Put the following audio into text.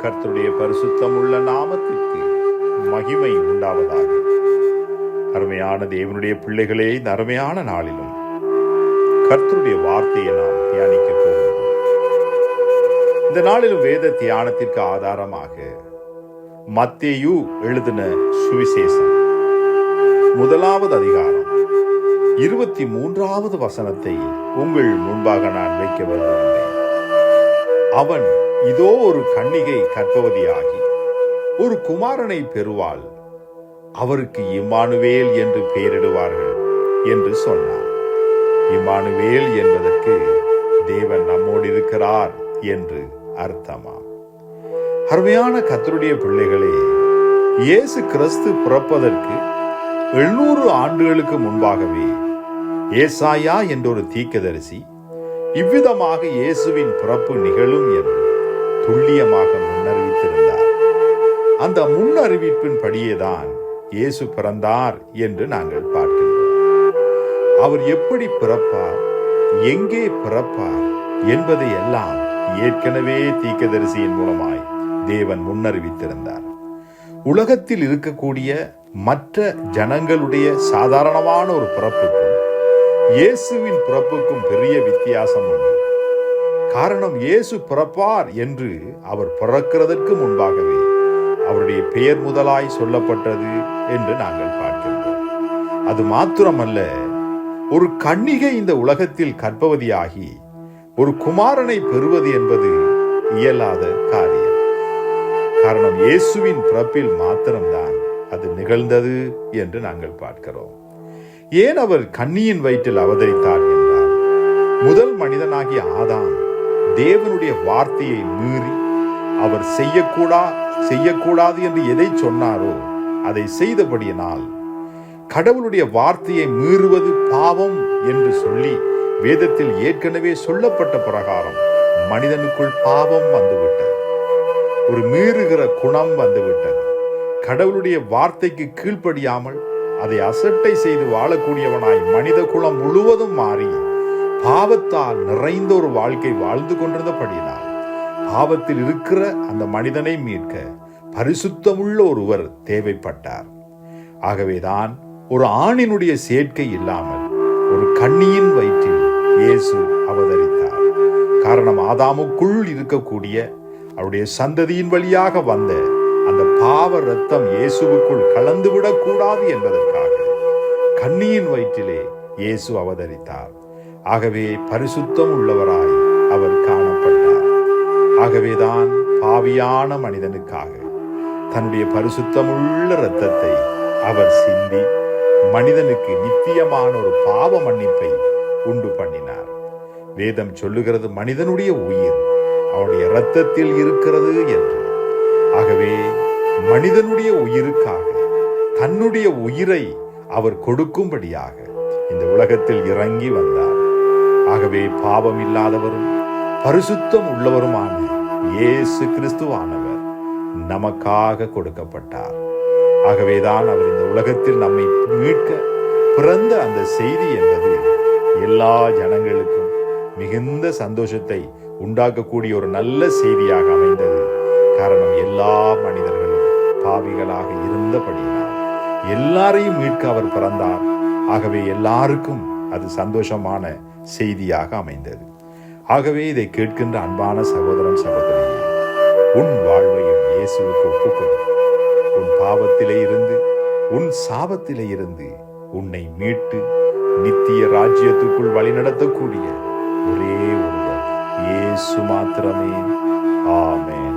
கர்த்தருடைய பரிசுத்தமுள்ள நாமத்திற்கு மகிமை உண்டாவதாக. அருமையான தேவனுடைய பிள்ளைகளே, இந்த அருமையான நாளிலும் கர்த்தருடைய வார்த்தையை நாம் தியானிக்க போகிறோம். இந்த நாளிலும் வேத தியானத்திற்கு ஆதாரமாக மத்தேயு எழுதின சுவிசேஷம் 1வது அதிகாரம் 23வது வசனத்தை உங்கள் முன்பாக நான் வைக்க விரும்புகிறேன். அவன் இதோ ஒரு கன்னிகை கர்ப்பவதியாகி ஒரு குமாரனை பெறுவாள், அவருக்கு இம்மானுவேல் என்று பெயரிடுவார்கள் என்று சொன்னார். இம்மானுவேல் என்பதற்கு தேவன் நம்மோடு இருக்கிறார் என்று அர்த்தமாம். அருமையான கர்த்தருடைய பிள்ளைகளே, இயேசு கிறிஸ்து பிறப்பதற்கு 700 ஆண்டுகளுக்கு முன்பாகவே ஏசாயா என்றொரு தீர்க்கதரிசி இவ்விதமாக இயேசுவின் பிறப்பு நிகழும் என்று துல்லியமாக முன்னறிவித்திருந்தார். அந்த முன்னறிவிப்பின் படியேதான் இயேசு பிறந்தார் என்று நாங்கள் பார்க்கின்றோம். அவர் எப்படி பிறப்பார், எங்கே பிறப்பார் என்பதை எல்லாம் ஏற்கனவே தீர்க்கதரிசியின் மூலமாய் தேவன் முன்னறிவித்திருந்தார். உலகத்தில் இருக்கக்கூடிய மற்ற ஜனங்களுடைய சாதாரணமான ஒரு பிறப்புக்கும் இயேசுவின் பிறப்புக்கும் பெரிய வித்தியாசம் உண்டு. காரணம், இயேசு பிறப்பார் என்று அவர் பிறக்கிறதற்கு முன்பாகவே அவருடைய பெயர் முதலாய் சொல்லப்பட்டது என்று நாங்கள் பார்க்கின்றோம். அது மாத்திரமல்ல, ஒரு கன்னிகை இந்த உலகத்தில் கர்ப்பவதியாகி ஒரு குமாரனை பெறுவது என்பது இயலாத காரியம். காரணம், இயேசுவின் பிறப்பில் மாத்திரம்தான் அது நிகழ்ந்தது என்று நாங்கள் பார்க்கிறோம். ஏன் அவர் கன்னியின் வயிற்றில் அவதரித்தார் என்றால், முதல் மனிதனாகிய ஆதாம் தேவனுடைய வார்த்தையை மீறி அவர் செய்யக்கூடாது என்று எதை சொன்னாரோ அதை செய்தபடியினால் கடவுளுடைய வார்த்தையை மீறுவது பாவம் என்று சொல்லி வேதத்தில் ஏற்கனவே சொல்லப்பட்ட பிரகாரம் மனிதனுக்குள் பாவம் வந்துவிட்டது. ஒரு மீறுகிற குணம் வந்துவிட்டது. கடவுளுடைய வார்த்தைக்கு கீழ்ப்படியாமல் அதை அசட்டை செய்து வாழக்கூடியவனாய் மனித குலம் முழுவதும் மாறி பாவத்தால் நிறைந்த ஒரு வாழ்க்கை வாழ்ந்து கொண்டிருந்தபடியினால் பாவத்தில் இருக்கிற அந்த மனிதனை மீட்க பரிசுத்தமுள்ள ஒருவர் தேவைப்பட்டார். ஆகவேதான் ஒரு ஆணினுடைய சேர்க்கை இல்லாமல் ஒரு கன்னியின் வயிற்றில் இயேசு அவதரித்தார். காரணம், ஆதாமுக்குள் இருக்கக்கூடிய அவருடைய சந்ததியின் வழியாக வந்த அந்த பாவ ரத்தம் இயேசுவுக்குள் கலந்துவிடக் கூடாது என்பதற்காக கன்னியின் வயிற்றிலே இயேசு அவதரித்தார். ஆகவே பரிசுத்தம் உள்ளவராய் அவர் காணப்பட்டார். ஆகவேதான் பாவியான மனிதனுக்காக தன்னுடைய பரிசுத்தமுள்ள இரத்தத்தை அவர் சிந்தி மனிதனுக்கு நித்தியமான ஒரு பாவ மன்னிப்பை உண்டு பண்ணினார். வேதம் சொல்லுகிறது, மனிதனுடைய உயிர் அவருடைய இரத்தத்தில் இருக்கிறது என்று. ஆகவே மனிதனுடைய உயிருக்காக தன்னுடைய உயிரை அவர் கொடுக்கும்படியாக இந்த உலகத்தில் இறங்கி வந்தார். ஆகவே பாவம் இல்லாதவரும் பரிசுத்தம் உள்ளவருமான இயேசு கிறிஸ்துவானவர் நமக்காக கொடுக்கப்பட்டார். ஆகவேதான் அவர் இந்த உலகத்தில் நம்மை மீட்க பிறந்த அந்த செய்தி என்பது எல்லா ஜனங்களுக்கும் மிகுந்த சந்தோஷத்தை உண்டாக்கக்கூடிய ஒரு நல்ல செய்தியாக அமைந்தது. காரணம், எல்லா மனிதர்களும் பாவிகளாக இருந்தபடியினால் எல்லாரையும் மீட்க அவர் பிறந்தார். ஆகவே எல்லாருக்கும் அது சந்தோஷமான செய்தியாக அமைந்தது. ஆகவே இதை கேட்கின்ற அன்பான சகோதரன் சகோதரியே, உன் வாழ்வையும் இயேசுவுக்கு ஒப்புக்கொடு. உன் பாவத்திலே இருந்து, உன் சாபத்திலே இருந்து உன்னை மீட்டு நித்திய ராஜ்யத்துக்குள் வழிநடத்தக்கூடிய ஒரே ஒருவர் இயேசு மாத்திரமே. ஆமென்.